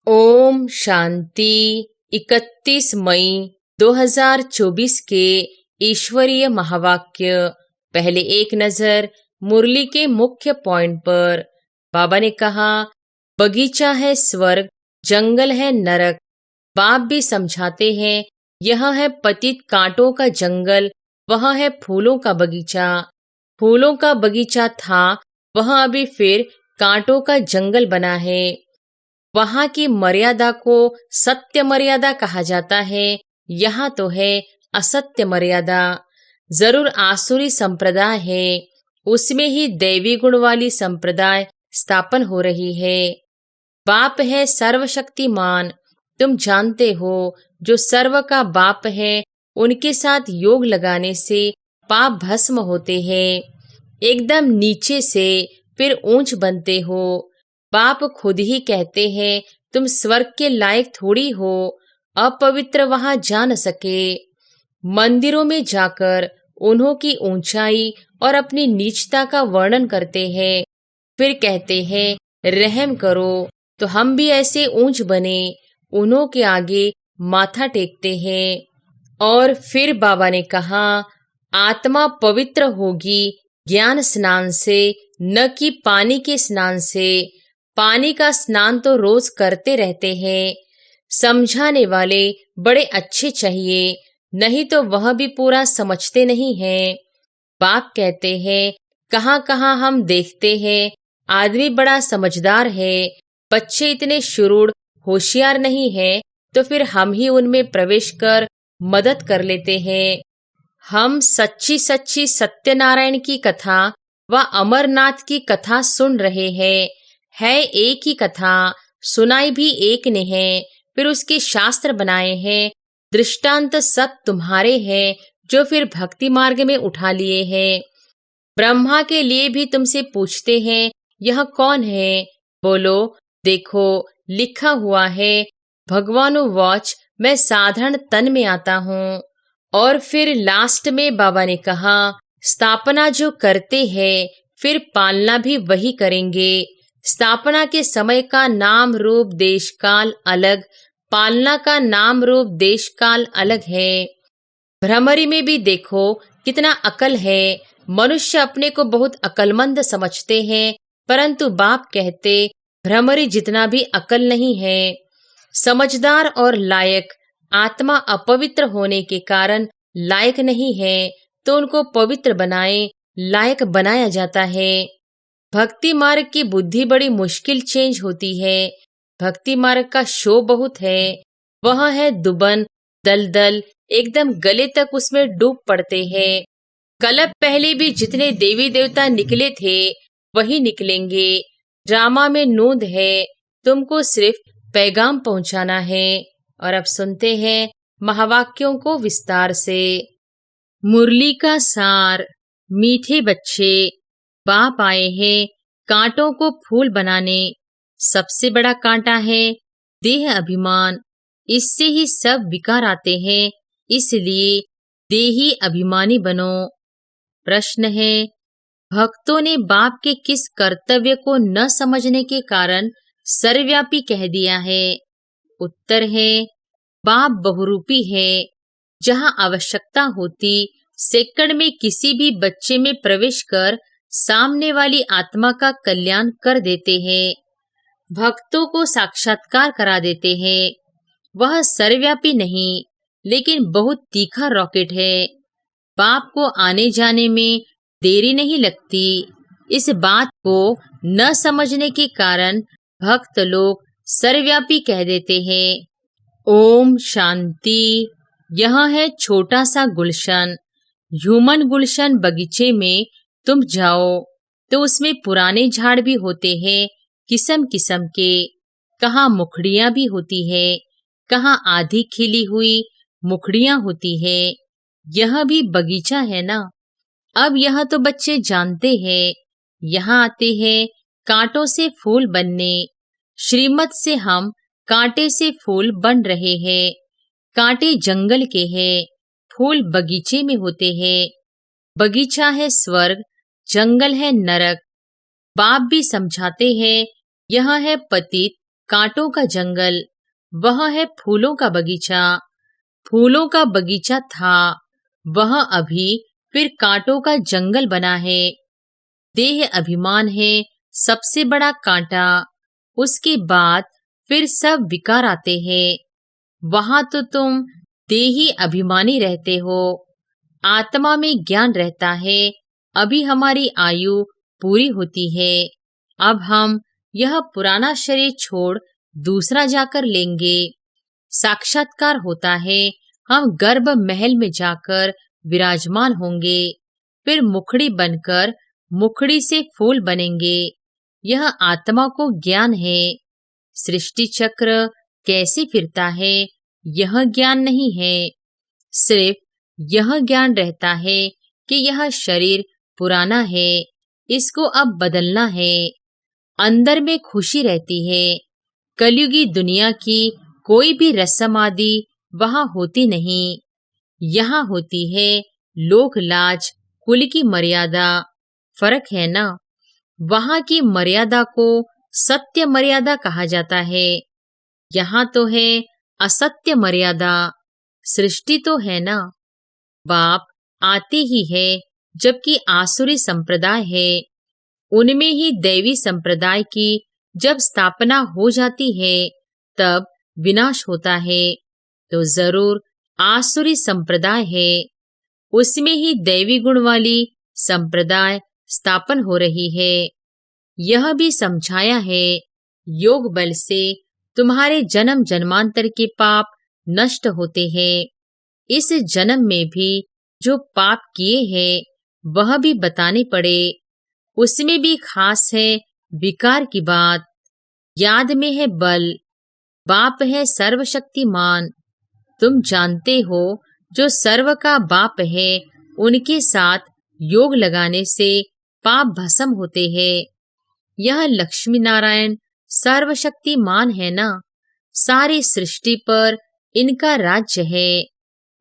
ओम शांति। 31 मई 2024 के ईश्वरीय महावाक्य। पहले एक नजर मुरली के मुख्य पॉइंट पर। बाबा ने कहा, बगीचा है स्वर्ग, जंगल है नरक। बाप भी समझाते हैं, यह है पतित कांटों का जंगल, वह है फूलों का बगीचा। फूलों का बगीचा था, वह अभी फिर कांटों का जंगल बना है। वहां की मर्यादा को सत्य मर्यादा कहा जाता है, यहाँ तो है असत्य मर्यादा। जरूर आसुरी संप्रदाय है, उसमें ही दैवी गुण वाली संप्रदाय स्थापन हो रही है। बाप है सर्वशक्तिमान, तुम जानते हो जो सर्व का बाप है, उनके साथ योग लगाने से पाप भस्म होते हैं। एकदम नीचे से फिर ऊंच बनते हो। बाप खुद ही कहते हैं, तुम स्वर्ग के लायक थोड़ी हो, अपवित्र वहां जा न सके। मंदिरों में जाकर उन्हों की ऊंचाई और अपनी नीचता का वर्णन करते हैं, फिर कहते हैं रहम करो तो हम भी ऐसे ऊंच बने। उन्हों के आगे माथा टेकते हैं। और फिर बाबा ने कहा, आत्मा पवित्र होगी ज्ञान स्नान से, न कि पानी के स्नान से। पानी का स्नान तो रोज करते रहते हैं। समझाने वाले बड़े अच्छे चाहिए, नहीं तो वह भी पूरा समझते नहीं हैं। बाप कहते हैं, कहाँ कहाँ हम देखते हैं आदमी बड़ा समझदार है, बच्चे इतने शुरूढ़ होशियार नहीं है, तो फिर हम ही उनमें प्रवेश कर मदद कर लेते हैं। हम सच्ची सच्ची सत्यनारायण की कथा व अमरनाथ की कथा सुन रहे हैं। है एक ही कथा, सुनाई भी एक ने है, फिर उसके शास्त्र बनाए हैं। दृष्टांत सब तुम्हारे हैं, जो फिर भक्ति मार्ग में उठा लिए हैं। ब्रह्मा के लिए भी तुमसे पूछते हैं, यह कौन है? बोलो, देखो लिखा हुआ है, भगवानु वॉच, मैं साधारण तन में आता हूँ। और फिर लास्ट में बाबा ने कहा, स्थापना जो करते हैं फिर पालना भी वही करेंगे। स्थापना के समय का नाम रूप देश काल अलग, पालना का नाम रूप देश काल अलग है। भ्रमरी में भी देखो कितना अकल है। मनुष्य अपने को बहुत अकलमंद समझते हैं, परंतु बाप कहते भ्रमरी जितना भी अकल नहीं है। समझदार और लायक आत्मा अपवित्र होने के कारण लायक नहीं है, तो उनको पवित्र बनाए लायक बनाया जाता है। भक्ति मार्ग की बुद्धि बड़ी मुश्किल चेंज होती है। भक्ति मार्ग का शो बहुत है, वह है दुबन दलदल, एकदम गले तक उसमें डूब पड़ते हैं। कल्प पहले भी जितने देवी देवता निकले थे वही निकलेंगे। ड्रामा में नूंद है, तुमको सिर्फ पैगाम पहुंचाना है। और अब सुनते हैं महावाक्यों को विस्तार से। मुरली का सार। मीठे बच्चे, बाप आए हैं कांटों को फूल बनाने। सबसे बड़ा कांटा है देह अभिमान, इससे ही सब विकार आते हैं, इसलिए देही अभिमानी बनो। प्रश्न है, भक्तों ने बाप के किस कर्तव्य को न समझने के कारण सर्वव्यापी कह दिया है? उत्तर है, बाप बहुरूपी है। जहाँ आवश्यकता होती सेकंड में किसी भी बच्चे में प्रवेश कर सामने वाली आत्मा का कल्याण कर देते हैं। भक्तों को साक्षात्कार करा देते हैं। वह सर्वव्यापी नहीं, लेकिन बहुत तीखा रॉकेट है। बाप को आने जाने में देरी नहीं लगती। इस बात को न समझने के कारण भक्त लोग सर्वव्यापी कह देते हैं। ओम शांति। यह है छोटा सा गुलशन। ह्यूमन गुलशन बगीचे में तुम जाओ तो उसमें पुराने झाड़ भी होते हैं, किस्म किस्म के। कहाँ मुखड़ियां भी होती है, कहाँ आधी खिली हुई मुखड़ियां होती है। यह भी बगीचा है ना। अब यह तो बच्चे जानते हैं। यहाँ आते हैं कांटों से फूल बनने। श्रीमत से हम कांटे से फूल बन रहे हैं। कांटे जंगल के हैं, फूल बगीचे में होते हैं। बगीचा है स्वर्ग, जंगल है नरक। बाप भी समझाते हैं, यह है पतित कांटों का जंगल, वह है फूलों का बगीचा। फूलों का बगीचा था, वह अभी फिर कांटों का जंगल बना है। देह अभिमान है सबसे बड़ा कांटा, उसके बाद फिर सब विकार आते हैं। वहां तो तुम देही अभिमानी रहते हो, आत्मा में ज्ञान रहता है। अभी हमारी आयु पूरी होती है, अब हम यह पुराना शरीर छोड़ दूसरा जाकर लेंगे। साक्षात्कार होता है, हम गर्भ महल में जाकर विराजमान होंगे, फिर मुखड़ी बनकर मुखड़ी से फूल बनेंगे। यह आत्मा को ज्ञान है। सृष्टि चक्र कैसे फिरता है यह ज्ञान नहीं है, सिर्फ यह ज्ञान रहता है कि यह शरीर पुराना है, इसको अब बदलना है। अंदर में खुशी रहती है। कलयुगी दुनिया की कोई भी रस्म आदि वहां होती नहीं, यहाँ होती है लोक लाज, कुल की मर्यादा। फर्क है ना, वहां की मर्यादा को सत्य मर्यादा कहा जाता है, यहाँ तो है असत्य मर्यादा। सृष्टि तो है ना, बाप आते ही है, जबकि आसुरी संप्रदाय है, उनमें ही दैवी संप्रदाय की जब स्थापना हो जाती है तब विनाश होता है। तो जरूर आसुरी संप्रदाय है, उसमें ही दैवी गुण वाली संप्रदाय स्थापन हो रही है। यह भी समझाया है, योग बल से तुम्हारे जन्म जन्मांतर के पाप नष्ट होते हैं। इस जन्म में भी जो पाप किए हैं वह भी बताने पड़े, उसमें भी खास है विकार की बात। याद में है बल, बाप है सर्वशक्तिमान। तुम जानते हो जो सर्व का बाप है, उनके साथ योग लगाने से पाप भस्म होते हैं। यह लक्ष्मी नारायण सर्वशक्तिमान है ना, सारी सृष्टि पर इनका राज्य है।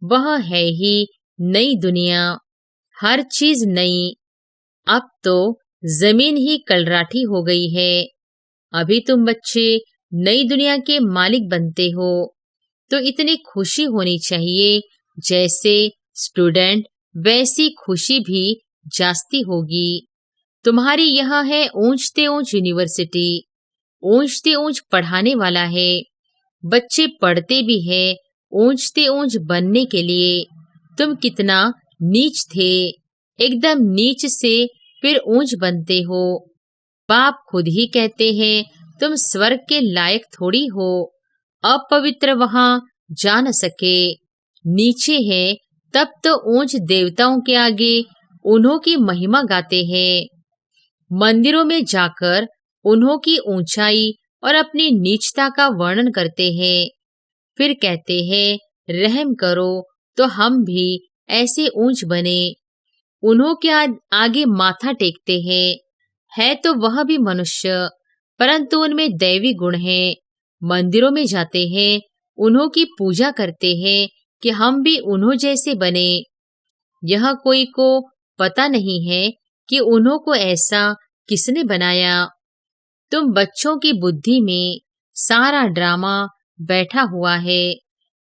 वह है ही नई दुनिया, हर चीज नई। अब तो जमीन ही कलराठी हो गई है। अभी तुम बच्चे नई दुनिया के मालिक बनते हो, तो इतनी खुशी होनी चाहिए जैसे स्टूडेंट, वैसी खुशी भी जास्ती होगी। तुम्हारी यह है ऊंचते ऊंच यूनिवर्सिटी, ऊंचते ऊंच पढ़ाने वाला है। बच्चे पढ़ते भी है ऊंचते ऊंच बनने के लिए। तुम कितना नीच थे, एकदम नीच से फिर ऊंच बनते हो। बाप खुद ही कहते हैं तुम स्वर्ग के लायक थोड़ी हो, अपवित्र वहां जा न सके। नीचे है तब तो ऊंच देवताओं के आगे उन्हों की महिमा गाते हैं। मंदिरों में जाकर उन्हों की ऊंचाई और अपनी नीचता का वर्णन करते हैं, फिर कहते हैं रहम करो तो हम भी ऐसे ऊंच बने। उन्हों के आगे माथा टेकते हैं, है तो वह भी मनुष्य, परंतु उनमें दैवी गुण है। मंदिरों में जाते हैं, उन्हों की पूजा करते हैं कि हम भी उन्हों जैसे बने। यह कोई को पता नहीं है कि उन्हों को ऐसा किसने बनाया। तुम बच्चों की बुद्धि में सारा ड्रामा बैठा हुआ है,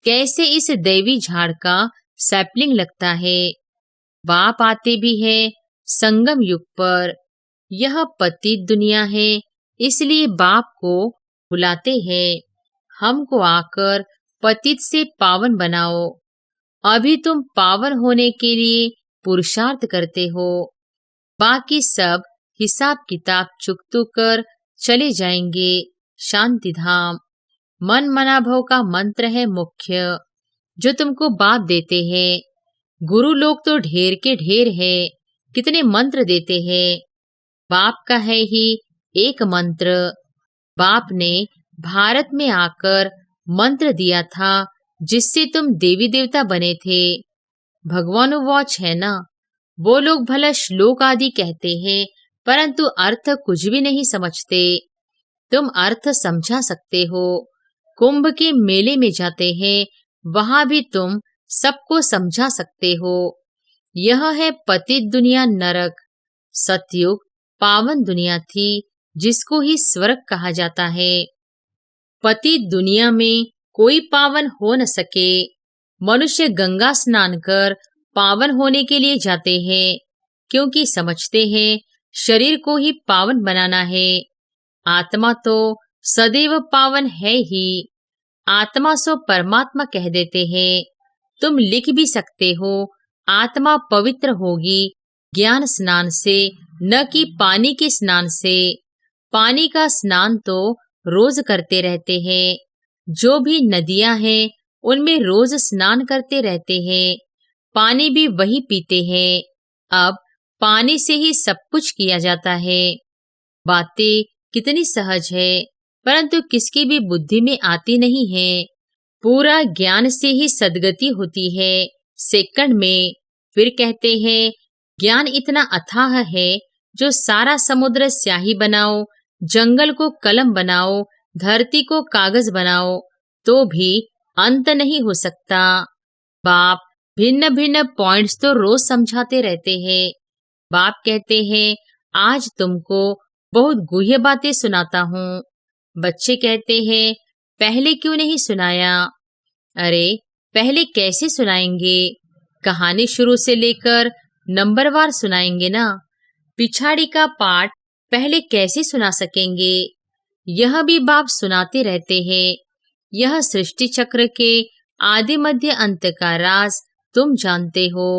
कैसे इस दैवी झाड़ का सैपलिंग लगता है। बाप आते भी है संगम युग पर। यह पतित दुनिया है, इसलिए बाप को बुलाते हैं, हमको आकर पतित से पावन बनाओ। अभी तुम पावन होने के लिए पुरुषार्थ करते हो, बाकी सब हिसाब किताब चुकतू कर चले जाएंगे शांति धाम। मन मनाभव का मंत्र है मुख्य, जो तुमको बाप देते हैं। गुरु लोग तो ढेर के ढेर है, कितने मंत्र देते हैं। बाप का है ही एक मंत्र। बाप ने भारत में आकर मंत्र दिया था, जिससे तुम देवी देवता बने थे। भगवानुवाच है ना, वो लोग भला श्लोक आदि कहते हैं, परंतु अर्थ कुछ भी नहीं समझते। तुम अर्थ समझा सकते हो। कुंभ के मेले में जाते हैं, वहां भी तुम सबको समझा सकते हो। यह है पतित दुनिया नरक। सतयुग पावन दुनिया थी, जिसको ही स्वर्ग कहा जाता है। पतित दुनिया में कोई पावन हो न सके। मनुष्य गंगा स्नान कर पावन होने के लिए जाते हैं, क्योंकि समझते हैं शरीर को ही पावन बनाना है। आत्मा तो सदैव पावन है ही। आत्मा सो परमात्मा कह देते हैं। तुम लिख भी सकते हो, आत्मा पवित्र होगी ज्ञान स्नान से, न कि पानी के स्नान से। पानी का स्नान तो रोज करते रहते हैं। जो भी नदियां हैं उनमें रोज स्नान करते रहते हैं। पानी भी वही पीते हैं। अब पानी से ही सब कुछ किया जाता है। बातें कितनी सहज है, परंतु किसकी भी बुद्धि में आती नहीं है। पूरा ज्ञान से ही सद्गति होती है सेकंड में। फिर कहते हैं ज्ञान इतना अथाह है, जो सारा समुद्र स्याही बनाओ, जंगल को कलम बनाओ, धरती को कागज बनाओ, तो भी अंत नहीं हो सकता। बाप भिन्न भिन्न पॉइंट्स तो रोज समझाते रहते हैं। बाप कहते हैं आज तुमको बहुत गुह्य बातें सुनाता हूँ। बच्चे कहते हैं पहले क्यों नहीं सुनाया? अरे पहले कैसे सुनाएंगे? कहानी शुरू से लेकर नंबरवार सुनाएंगे ना। पिछाड़ी का पाठ पहले कैसे सुना सकेंगे? यह भी बाप सुनाते रहते हैं। यह सृष्टि चक्र के आदि मध्य अंत का राज तुम जानते हो।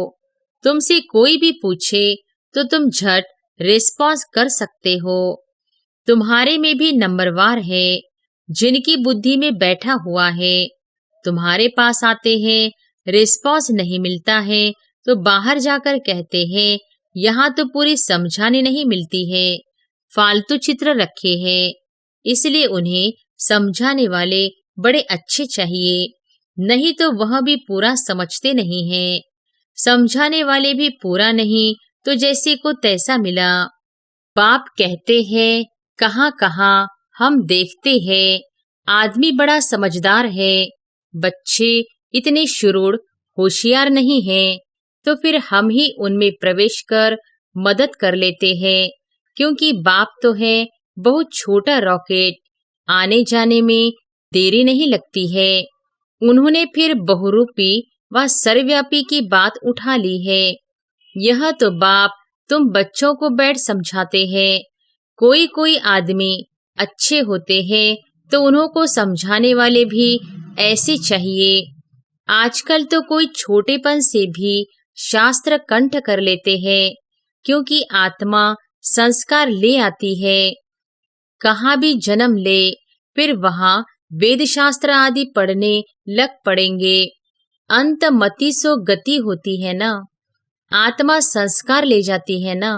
तुमसे कोई भी पूछे तो तुम झट रिस्पॉन्स कर सकते हो। तुम्हारे में भी नंबरवार है, जिनकी बुद्धि में बैठा हुआ है। तुम्हारे पास आते हैं, रिस्पॉन्स नहीं मिलता है तो बाहर जाकर कहते हैं यहाँ तो पूरी समझाने नहीं मिलती है, फालतू चित्र रखे हैं। इसलिए उन्हें समझाने वाले बड़े अच्छे चाहिए, नहीं तो वह भी पूरा समझते नहीं हैं। समझाने वाले भी पूरा नहीं तो जैसे को तैसा मिला। बाप कहते हैं कहाँ कहाँ हम देखते हैं आदमी बड़ा समझदार है, बच्चे इतने शुरूढ़ होशियार नहीं हैं, तो फिर हम ही उनमें प्रवेश कर मदद कर लेते हैं, क्योंकि बाप तो है बहुत छोटा रॉकेट, आने जाने में देरी नहीं लगती है। उन्होंने फिर बहुरूपी व सर्वव्यापी की बात उठा ली है। यह तो बाप तुम बच्चों को बैठ समझाते हैं। कोई कोई आदमी अच्छे होते हैं तो उन्हों को समझाने वाले भी ऐसे चाहिए। आजकल तो कोई छोटेपन से भी शास्त्र कंठ कर लेते हैं, क्योंकि आत्मा संस्कार ले आती है। कहाँ भी जन्म ले, फिर वहाँ वेद शास्त्र आदि पढ़ने लग पड़ेंगे। अंत मति सो गति होती है ना, आत्मा संस्कार ले जाती है ना।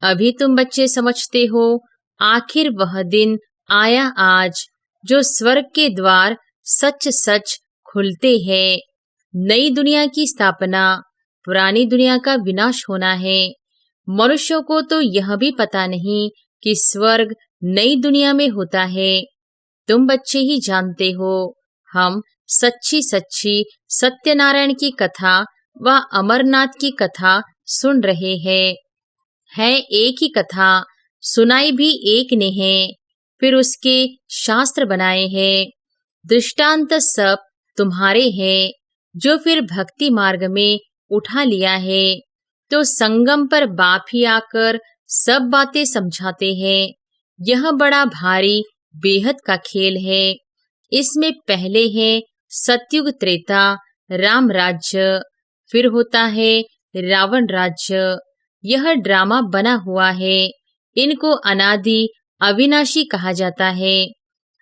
अभी तुम बच्चे समझते हो आखिर वह दिन आया आज, जो स्वर्ग के द्वार सच सच खुलते हैं। नई दुनिया की स्थापना, पुरानी दुनिया का विनाश होना है। मनुष्यों को तो यह भी पता नहीं कि स्वर्ग नई दुनिया में होता है। तुम बच्चे ही जानते हो। हम सच्ची सच्ची सत्यनारायण की कथा व अमरनाथ की कथा सुन रहे हैं। है एक ही कथा, सुनाई भी एक ने है, फिर उसके शास्त्र बनाए हैं। दृष्टांत सब तुम्हारे हैं, जो फिर भक्ति मार्ग में उठा लिया है। तो संगम पर बाप ही आकर सब बातें समझाते हैं। यह बड़ा भारी बेहद का खेल है। इसमें पहले है सतयुग त्रेता राम राज्य, फिर होता है रावण राज्य। यह ड्रामा बना हुआ है। इनको अनादि अविनाशी कहा जाता है।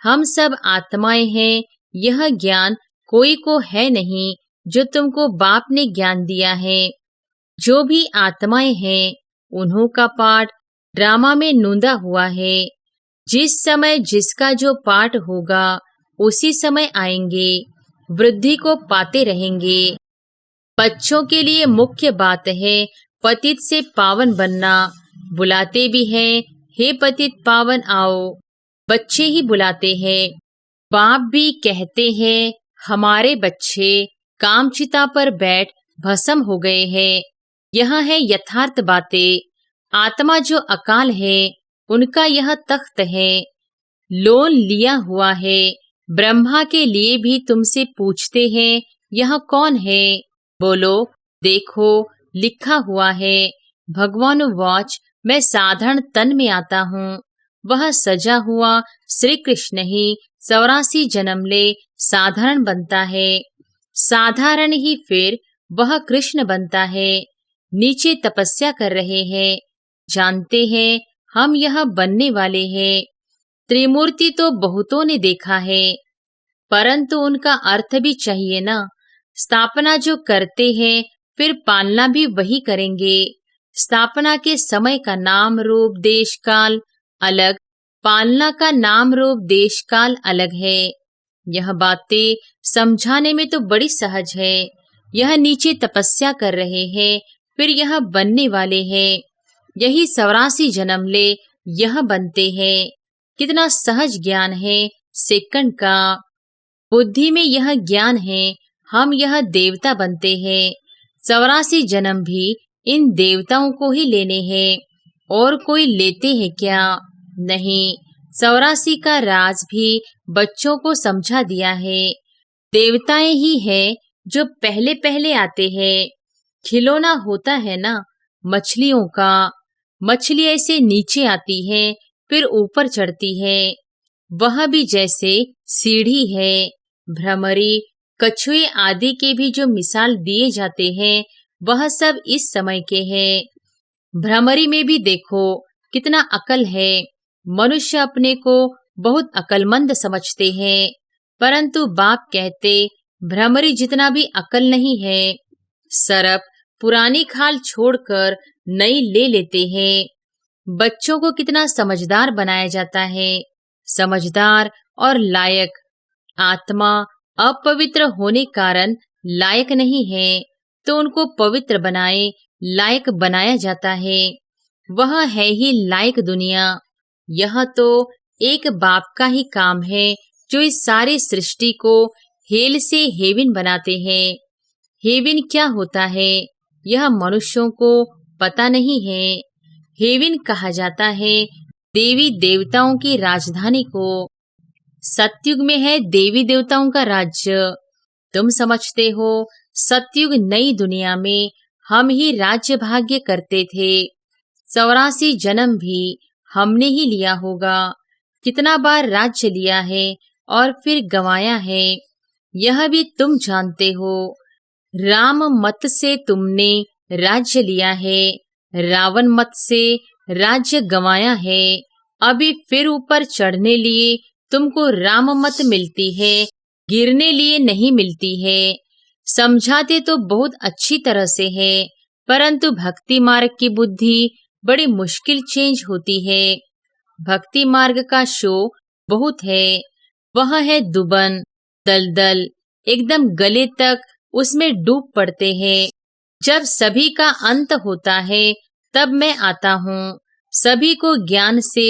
हम सब आत्माएं हैं। यह ज्ञान कोई को है नहीं, जो तुमको बाप ने ज्ञान दिया है। जो भी आत्माएं हैं उन्हों का पाठ ड्रामा में नूंदा हुआ है। जिस समय जिसका जो पाठ होगा उसी समय आएंगे, वृद्धि को पाते रहेंगे। बच्चों के लिए मुख्य बात है पतित से पावन बनना। बुलाते भी हैं, हे पतित पावन आओ। बच्चे ही बुलाते हैं। बाप भी कहते हैं हमारे बच्चे कामचिता पर बैठ भस्म हो गए हैं। यह है यथार्थ बातें। आत्मा जो अकाल है उनका यह तख्त है। लोन लिया हुआ है। ब्रह्मा के लिए भी तुमसे पूछते हैं, यह कौन है? बोलो, देखो लिखा हुआ है। भगवानुवाच, मैं साधारण तन में आता हूँ। वह सजा हुआ श्री कृष्ण ही 84 जन्म ले साधारण बनता है। साधारण ही फिर वह कृष्ण बनता है। नीचे तपस्या कर रहे हैं, जानते हैं हम यह बनने वाले हैं। त्रिमूर्ति तो बहुतों ने देखा है, परंतु उनका अर्थ भी चाहिए ना। स्थापना जो करते हैं फिर पालना भी वही करेंगे। स्थापना के समय का नाम रूप देश काल अलग, पालना का नाम रूप देश काल अलग है। यह बातें समझाने में तो बड़ी सहज है। यह नीचे तपस्या कर रहे हैं, फिर यह बनने वाले हैं। यही 84 जन्म ले यह बनते हैं। कितना सहज ज्ञान है सेकंड का। बुद्धि में यह ज्ञान है, हम यह देवता बनते हैं। 84 जन्म भी इन देवताओं को ही लेने हैं, और कोई लेते हैं क्या? नहीं। 84 का राज भी बच्चों को समझा दिया है। देवताएं ही है जो पहले पहले आते हैं। खिलौना होता है ना मछलियों का, मछली ऐसे नीचे आती है फिर ऊपर चढ़ती है। वह भी जैसे सीढ़ी है। भ्रमरी, कछुए आदि के भी जो मिसाल दिए जाते हैं वह सब इस समय के हैं। भ्रमरी में भी देखो कितना अकल है। मनुष्य अपने को बहुत अकलमंद समझते हैं, परंतु बाप कहते भ्रमरी जितना भी अकल नहीं है। सर्प पुरानी खाल छोड़कर नई ले लेते हैं। बच्चों को कितना समझदार बनाया जाता है। समझदार और लायक। आत्मा अपवित्र होने कारण लायक नहीं है, तो उनको पवित्र बनाए लायक बनाया जाता है। वह है ही लायक दुनिया। यह तो एक बाप का ही काम है जो इस सारी सृष्टि को हेल से हेविन बनाते हैं। हेविन क्या होता है यह मनुष्यों को पता नहीं है। हेविन कहा जाता है देवी देवताओं की राजधानी को। सतयुग में है देवी देवताओं का राज्य। तुम समझते हो सतयुग नई दुनिया में हम ही राज्य भाग्य करते थे। 84 जन्म भी हमने ही लिया होगा। कितना बार राज्य लिया है और फिर गंवाया है, यह भी तुम जानते हो। राम मत से तुमने राज्य लिया है, रावण मत से राज्य गंवाया है। अभी फिर ऊपर चढ़ने लिए तुमको राम मत मिलती है, गिरने लिए नहीं मिलती है। समझाते तो बहुत अच्छी तरह से है, परंतु भक्ति मार्ग की बुद्धि बड़ी मुश्किल चेंज होती है। भक्ति मार्ग का शो बहुत है। वह है दुबन, दलदल, एकदम गले तक उसमें डूब पड़ते हैं। जब सभी का अंत होता है तब मैं आता हूँ, सभी को ज्ञान से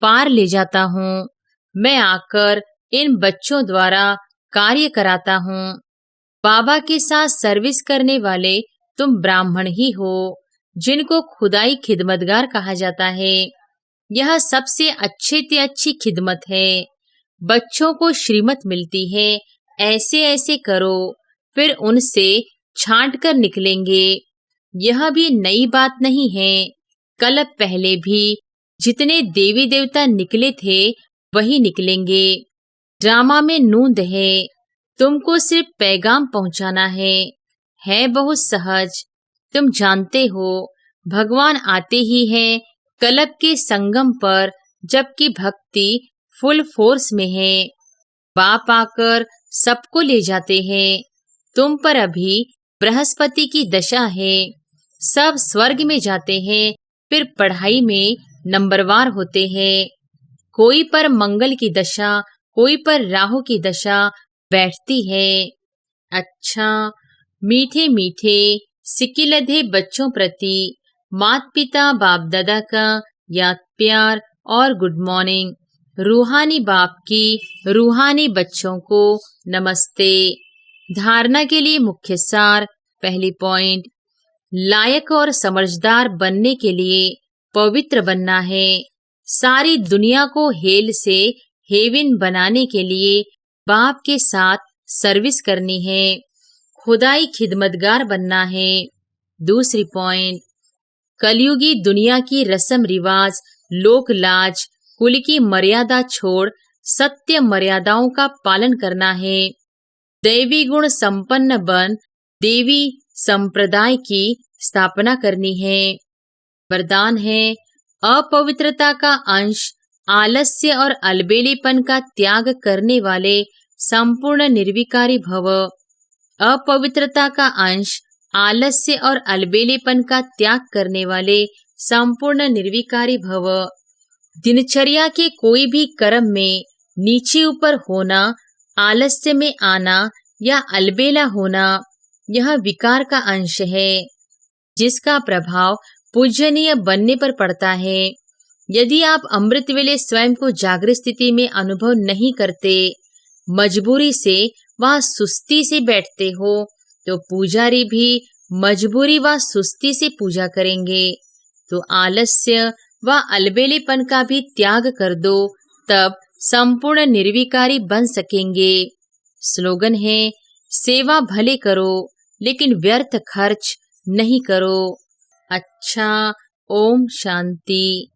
पार ले जाता हूँ। मैं आकर इन बच्चों द्वारा कार्य कराता हूँ। बाबा के साथ सर्विस करने वाले तुम ब्राह्मण ही हो, जिनको खुदाई खिदमतगार कहा जाता है। यह सबसे अच्छे से अच्छी खिदमत है। बच्चों को श्रीमत मिलती है, ऐसे ऐसे करो, फिर उनसे छांट कर निकलेंगे। यह भी नई बात नहीं है। कल पहले भी जितने देवी देवता निकले थे वही निकलेंगे। ड्रामा में नूंद है, तुमको सिर्फ पैगाम पहुंचाना है बहुत सहज। तुम जानते हो भगवान आते ही हैं कलब के संगम पर, जबकि भक्ति फुल फोर्स में है। बाप आकर सबको ले जाते हैं। तुम पर अभी बृहस्पति की दशा है। सब स्वर्ग में जाते हैं, फिर पढ़ाई में नंबरवार होते हैं। कोई पर मंगल की दशा, कोई पर राहु की दशा बैठती है। अच्छा, मीठे मीठे सिकिलधे बच्चों प्रति माता पिता बाप दादा का याद प्यार और गुड मॉर्निंग। रूहानी बाप की रूहानी बच्चों को नमस्ते। धारणा के लिए मुख्य सार। पहली पॉइंट, लायक और समझदार बनने के लिए पवित्र बनना है। सारी दुनिया को हेल से हेवन बनाने के लिए बाप के साथ सर्विस करनी है, खुदाई खिदमतगार बनना है। दूसरी पॉइंट, कलयुगी दुनिया की रस्म रिवाज, लोक लाज, कुल की मर्यादा छोड़ सत्य मर्यादाओं का पालन करना है। दैवी गुण संपन्न बन देवी संप्रदाय की स्थापना करनी है। वरदान है, अपवित्रता का अंश, आलस्य और अलबेलेपन का त्याग करने वाले संपूर्ण निर्विकारी भव। अपवित्रता का अंश, आलस्य और अलबेलेपन का त्याग करने वाले संपूर्ण निर्विकारी भव। दिनचर्या के कोई भी कर्म में नीचे ऊपर होना, आलस्य में आना या अलबेला होना, यह विकार का अंश है, जिसका प्रभाव पूजनीय बनने पर पड़ता है। यदि आप अमृत वेले स्वयं को जागृत स्थिति में अनुभव नहीं करते, मजबूरी से व सुस्ती से बैठते हो, तो पुजारी भी मजबूरी व सुस्ती से पूजा करेंगे। तो आलस्य व अलबेलेपन का भी त्याग कर दो, तब संपूर्ण निर्विकारी बन सकेंगे। स्लोगन है, सेवा भले करो लेकिन व्यर्थ खर्च नहीं करो। अच्छा, ओम शांति।